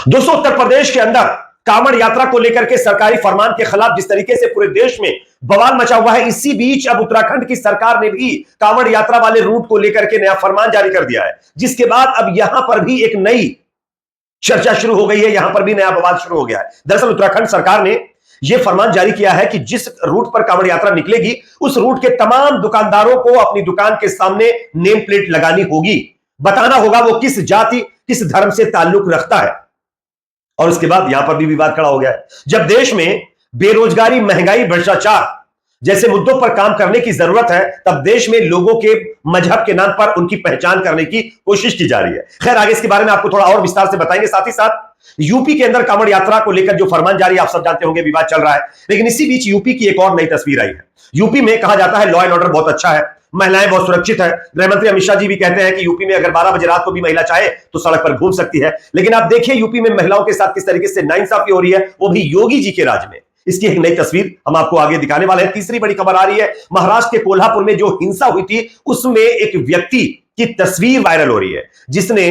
दोस्तों, उत्तर प्रदेश के अंदर कांवड़ यात्रा को लेकर के सरकारी फरमान के खिलाफ जिस तरीके से पूरे देश में बवाल मचा हुआ है, इसी बीच अब उत्तराखंड की सरकार ने भी कांवड़ यात्रा वाले रूट को लेकर के नया फरमान जारी कर दिया है, जिसके बाद अब यहां पर भी एक नई चर्चा शुरू हो गई है। यहां पर भी नया बवाल शुरू हो गया है। दरअसल उत्तराखंड सरकार ने यह फरमान जारी किया है कि जिस रूट पर कांवड़ यात्रा निकलेगी, उस रूट के तमाम दुकानदारों को अपनी दुकान के सामने नेम प्लेट लगानी होगी, बताना होगा वो किस जाति किस धर्म से ताल्लुक रखता है। और उसके बाद यहां पर भी विवाद खड़ा हो गया है। जब देश में बेरोजगारी, महंगाई, भ्रष्टाचार जैसे मुद्दों पर काम करने की जरूरत है, तब देश में लोगों के मजहब के नाम पर उनकी पहचान करने की कोशिश की जा रही है। खैर, आगे इसके बारे में आपको थोड़ा और विस्तार से बताएंगे। साथ ही साथ यूपी के अंदर कांवड़ यात्रा को लेकर जो फरमान जारी, आप सब जानते होंगे, विवाद चल रहा है। लेकिन इसी बीच यूपी की एक और नई तस्वीर आई है। यूपी में कहा जाता है लॉ एंड ऑर्डर बहुत अच्छा है, महिलाएं बहुत सुरक्षित है। गृहमंत्री अमित शाह जी भी कहते हैं कि यूपी में अगर 12 बजे रात को भी महिला चाहे तो सड़क पर घूम सकती है। लेकिन आप देखिए यूपी में महिलाओं के साथ किस तरीके से नाइंसाफी हो रही है, वो भी योगी जी के राज में। इसकी एक नई तस्वीर हम आपको आगे दिखाने वाले हैं। तीसरी बड़ी खबर आ रही है, महाराष्ट्र के कोल्हापुर में जो हिंसा हुई थी, उसमें एक व्यक्ति की तस्वीर वायरल हो रही है जिसने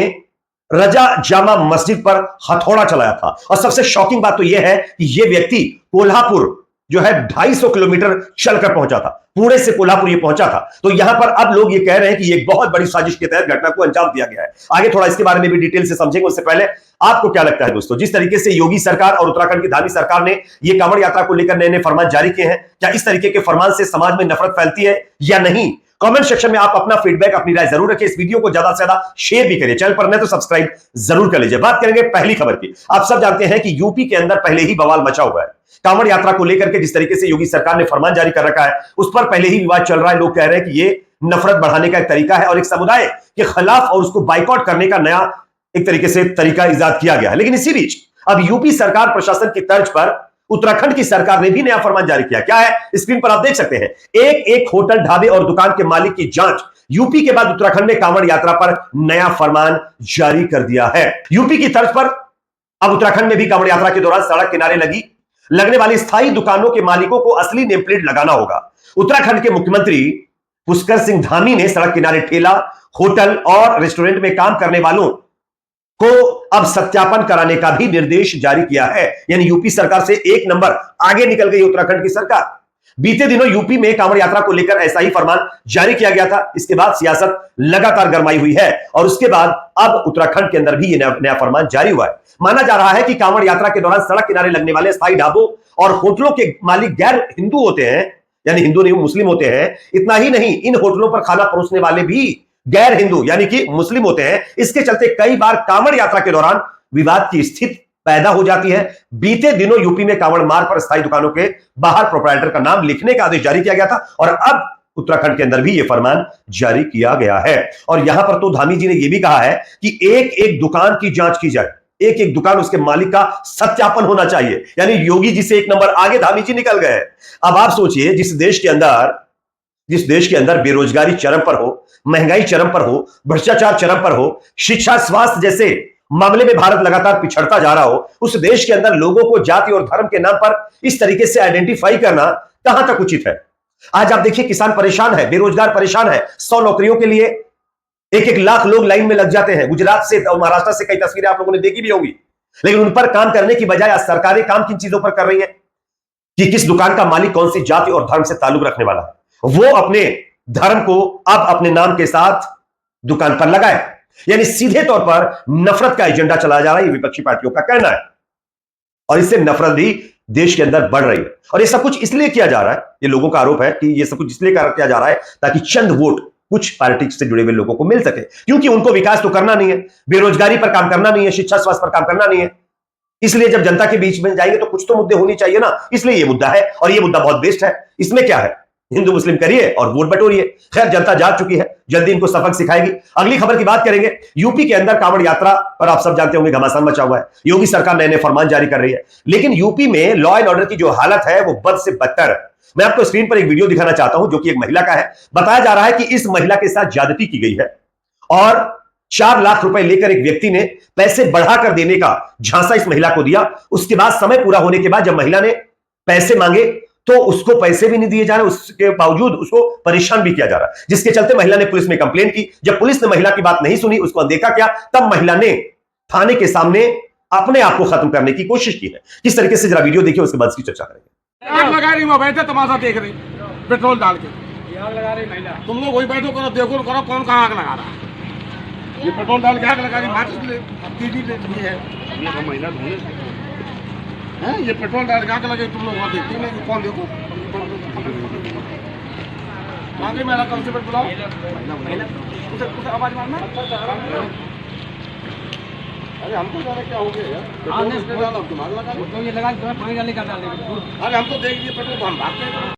रजा जामा मस्जिद पर हथौड़ा चलाया था। और सबसे शॉकिंग बात तो यह है कि यह व्यक्ति कोल्हापुर जो है 250 किलोमीटर चलकर पहुंचा था, पुणे से कोल्हापुर ये पहुंचा था। तो यहां पर अब लोग ये कह रहे हैं कि एक बहुत बड़ी साजिश के तहत घटना को अंजाम दिया गया है। आगे थोड़ा इसके बारे में भी डिटेल से समझेंगे। उससे पहले आपको क्या लगता है दोस्तों, जिस तरीके से योगी सरकार और उत्तराखंड की धार्मिक सरकार ने ये कांवड़ यात्रा को लेकर नए नए फरमान जारी किए हैं, क्या इस तरीके के फरमान से समाज में नफरत फैलती है या नहीं? कमेंट सेक्शन में आप अपना फीडबैक, अपनी राय जरूर रखिए। इस वीडियो को ज्यादा से ज्यादा शेयर भी करिए। चैनल पर नए तो सब्सक्राइब जरूर कर लीजिए। बात करेंगे पहली खबर की। आप सब जानते हैं कि यूपी के अंदर पहले ही बवाल मचा हुआ है। कांवड़ यात्रा को लेकर के जिस तरीके से योगी सरकार ने फरमान जारी कर रखा है, उस पर पहले ही विवाद चल रहा है। लोग कह रहे हैं कि ये नफरत बढ़ाने का एक तरीका है और एक समुदाय के खिलाफ और उसको बाइकआउट करने का नया एक तरीके से तरीका इजाद किया गया है। लेकिन इसी बीच अब यूपी सरकार प्रशासन की तर्ज पर उत्तराखंड की सरकार ने भी नया फरमान जारी किया। क्या है, स्क्रीन पर आप देख सकते हैं। एक एक होटल, ढाबे और दुकान के मालिक की जांच। यूपी के बाद उत्तराखंड ने कांवड़ यात्रा पर नया फरमान जारी कर दिया है। यूपी की तर्ज पर अब उत्तराखंड में भी कांवड़ यात्रा के दौरान सड़क किनारे लगने वाली स्थायी दुकानों के मालिकों को असली नेम प्लेट लगाना होगा। उत्तराखंड के मुख्यमंत्री पुष्कर सिंह धामी ने सड़क किनारे ठेला, होटल और रेस्टोरेंट में काम करने वालों को अब सत्यापन कराने का भी निर्देश जारी किया है। यानी यूपी सरकार से एक नंबर आगे निकल गई उत्तराखंड की सरकार। बीते दिनों यूपी में कांवड़ यात्रा को लेकर ऐसा ही फरमान जारी किया गया था। इसके बाद सियासत लगातार गरमाई हुई है और उसके बाद अब उत्तराखंड के अंदर भी यह नया फरमान जारी हुआ है। माना जा रहा है कि कांवड़ यात्रा के दौरान सड़क किनारे लगने वाले स्थायी ढाबों और होटलों के मालिक गैर हिंदू होते हैं, यानी हिंदू नहीं मुस्लिम होते हैं। इतना ही नहीं, इन होटलों पर खाना परोसने वाले भी गैर हिंदू यानी कि मुस्लिम होते हैं। इसके चलते कई बार कांवड़ यात्रा के दौरान विवाद की स्थिति पैदा हो जाती है। बीते दिनों यूपी में कांवड़ मार्ग पर स्थायी दुकानों के बाहर प्रोप्राइटर का नाम लिखने का आदेश जारी किया गया था और अब उत्तराखंड के अंदर भी यह फरमान जारी किया गया है। और यहां पर तो धामी जी ने यह भी कहा है कि एक एक दुकान की जांच की जाए, एक एक दुकान उसके मालिक का सत्यापन होना चाहिए। यानी योगी जी से एक नंबर आगे धामी जी निकल गए। अब आप सोचिए, जिस देश के अंदर बेरोजगारी चरम पर हो, महंगाई चरम पर हो, भ्रष्टाचार चरम पर हो, शिक्षा, स्वास्थ्य जैसे मामले में भारत लगातार पिछड़ता जा रहा हो, उस देश के अंदर लोगों को जाति और धर्म के नाम पर इस तरीके से आइडेंटिफाई करना कहां तक उचित है? आज आप देखिए, किसान परेशान है, बेरोजगार परेशान है। 100 नौकरियों के लिए एक एक लाख लोग लाइन में लग जाते हैं। गुजरात से और महाराष्ट्र से कई तस्वीरें आप लोगों ने देखी भी होंगी। लेकिन उन पर काम करने की बजाय सरकारें काम किन चीजों पर कर रही है कि किस दुकान का मालिक कौन सी जाति और धर्म से ताल्लुक रखने वाला है, वो अपने धर्म को अब अपने नाम के साथ दुकान पर लगाए। यानी सीधे तौर पर नफरत का एजेंडा चलाया जा रहा है, ये विपक्षी पार्टियों का कहना है। और इससे नफरत भी देश के अंदर बढ़ रही है। और ये सब कुछ इसलिए किया जा रहा है, ये लोगों का आरोप है कि ये सब कुछ इसलिए किया जा रहा है ताकि चंद वोट कुछ पार्टी से जुड़े हुए लोगों को मिल सके, क्योंकि उनको विकास तो करना नहीं है, बेरोजगारी पर काम करना नहीं है, शिक्षा स्वास्थ्य पर काम करना नहीं है। इसलिए जब जनता के बीच में जाएंगे तो कुछ तो मुद्दे होनी चाहिए ना। इसलिए ये मुद्दा है और ये मुद्दा बहुत बेस्ट है। इसमें क्या है, हिंदू मुस्लिम करिए और वोट बटोरिए। खैर, जनता जाग चुकी है, जल्दी इनको सबक सिखाएगी। अगली खबर की बात करेंगे। यूपी के अंदर कांवड़ यात्रा पर आप सब जानते होंगे घमासान मचा हुआ है। योगी सरकार नए नए फरमान जारी कर रही है, लेकिन यूपी में लॉ एंड ऑर्डर की जो हालत है वो बद से बदतर है। मैं आपको स्क्रीन पर एक वीडियो दिखाना चाहता हूं जो कि एक महिला का है। बताया जा रहा है कि इस महिला के साथ ज्यादती की गई है और 4 लाख रुपए लेकर एक व्यक्ति ने पैसे बढ़ाकर देने का झांसा इस महिला को दिया। उसके बाद समय पूरा होने के बाद जब महिला ने पैसे मांगे तो उसको पैसे भी नहीं दिए जा रहे, उसके बावजूद उसको परेशान भी किया जा रहा है, जिसके चलते महिला ने पुलिस में कंप्लेंट की। जब पुलिस ने महिला की बात नहीं सुनी, उसको अनदेखा किया, तब महिला ने थाने के सामने अपने आप को खत्म करने की कोशिश की है। किस तरीके से, जरा वीडियो देखिए, उसके बाद इसकी चर्चा करेंगे। आग लगा रही, वो बैठे तमाशा देख रही, पेट्रोल डाल के आग लगा रही महिला। तुम लोग वही बैठो, करो, देखो, करो कौन कहाँ आग लगा रहा है। ये पेट्रोल डाल के आग लगा रही, माचिस ले, टीवी ले, ये है महिला ढूंढे हैं, ये पेट्रोल डाल के आग लगे। तुम लोग वहाँ देखते नहीं, कौन देखो आगे मेरा कांस्टेबल बुलाओ, उसे आवाज मारना। अरे हमको जाना क्या हो गया यार, पेट्रोल डाला, तुम आग लगा लो, ये लगा के पानी डालने का डाल देंगे। अरे हम तो देख लिए पेट्रोल, तो हम भागते हैं।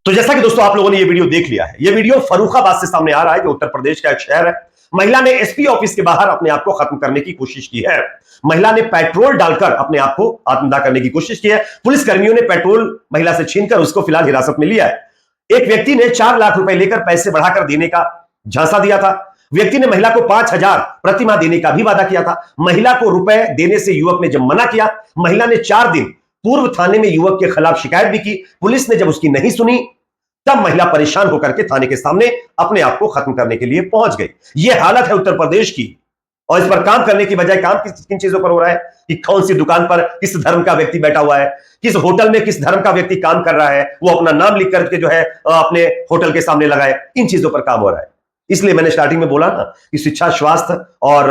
तो जैसा कि दोस्तों आप लोगों ने ये वीडियो देख लिया है, ये वीडियो फर्रुखाबाद से सामने आ रहा है, जो उत्तर प्रदेश का एक शहर है। महिला ने एसपी ऑफिस के बाहर अपने आप को खत्म करने की कोशिश की है। महिला ने पेट्रोल डालकर अपने आप को आत्मदाह करने की कोशिश की है। पुलिस कर्मियों ने पेट्रोल महिला से छीनकर उसको फिलहाल हिरासत में लिया है। एक व्यक्ति ने 4 लाख रुपए लेकर पैसे बढ़ाकर देने का झांसा दिया था। व्यक्ति ने महिला को 5,000 प्रतिमाह देने का भी वादा किया था। महिला को रुपए देने से युवक ने जब मना किया, महिला ने 4 दिन पूर्व थाने में युवक के खिलाफ शिकायत भी की। पुलिस ने जब उसकी नहीं सुनी, तब महिला परेशान होकर के थाने के सामने अपने आप को खत्म करने के लिए पहुंच गई। यह हालत है उत्तर प्रदेश की, और इस पर काम करने की बजाय काम किन चीजों पर हो रहा है कि कौन सी दुकान पर किस धर्म का व्यक्ति बैठा हुआ है, किस होटल में किस धर्म का व्यक्ति काम कर रहा है, वो अपना नाम लिख करके जो है अपने होटल के सामने लगाए। इन चीजों पर काम हो रहा है। इसलिए मैंने स्टार्टिंग में बोला ना कि शिक्षा, स्वास्थ्य और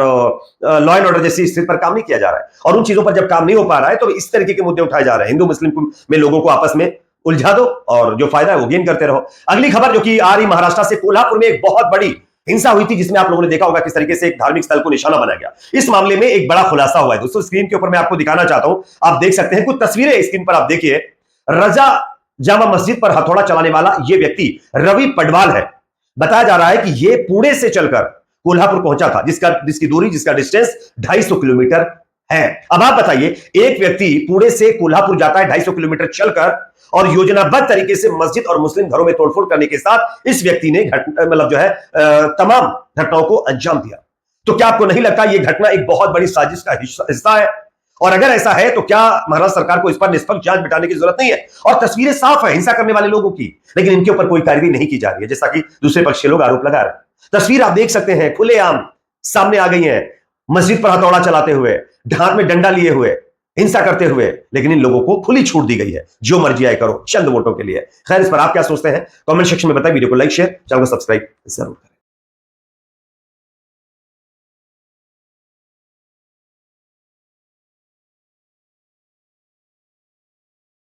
लॉ एंड ऑर्डर जैसी स्थिति पर काम नहीं किया जा रहा है, और उन चीजों पर जब काम नहीं हो पा रहा है तो इस तरीके के मुद्दे उठाए जा रहे हैं। हिंदू मुस्लिम में लोगों को आपस में उलझा दो और जो फायदा है वो गेन करते रहो। अगली खबर जो कि आ रही महाराष्ट्र से, कोल्हापुर में एक बहुत बड़ी हिंसा हुई थी, जिसमें आप लोगों ने देखा होगा किस तरीके से एक धार्मिक स्थल को निशाना बनाया गया। इस मामले में एक बड़ा खुलासा हुआ है दोस्तों। स्क्रीन के ऊपर मैं आपको दिखाना चाहता हूं, आप देख सकते हैं कुछ तस्वीरें स्क्रीन पर। आप देखिए, रजा जामा मस्जिद पर हथौड़ा चलाने वाला यह व्यक्ति रवि पडवाल है। बताया जा रहा है कि यह पुणे से चलकर कोल्हापुर पहुंचा था, जिसकी दूरी, जिसका डिस्टेंस 250 किलोमीटर है। अब आप बताइए, एक व्यक्ति पुणे से कोल्हापुर जाता है 250 किलोमीटर चलकर, और योजनाबद्ध तरीके से मस्जिद और मुस्लिम घरों में तोड़फोड़ करने के साथ इस व्यक्ति ने मतलब जो है तमाम घटनाओं को अंजाम दिया। तो क्या आपको नहीं लगता यह घटना एक बहुत बड़ी साजिश का हिस्सा है? और अगर ऐसा है तो क्या महाराष्ट्र सरकार को इस पर निष्पक्ष जांच बिठाने की जरूरत नहीं है? और तस्वीरें साफ है हिंसा करने वाले लोगों की, लेकिन इनके ऊपर कोई कार्रवाई नहीं की जा रही है, जैसा कि दूसरे पक्ष के लोग आरोप लगा रहे हैं। तस्वीर आप देख सकते हैं, खुलेआम सामने आ गई है, मस्जिद पर हथौड़ा चलाते हुए, हाथ में डंडा लिए हुए, हिंसा करते हुए। लेकिन इन लोगों को खुली छूट दी गई है, जो मर्जी आए करो, चंद वोटों के लिए। खैर, इस पर आप क्या सोचते हैं? कमेंट सेक्शन में बताएं। वीडियो को लाइक, शेयर, चैनल को सब्सक्राइब जरूर करें।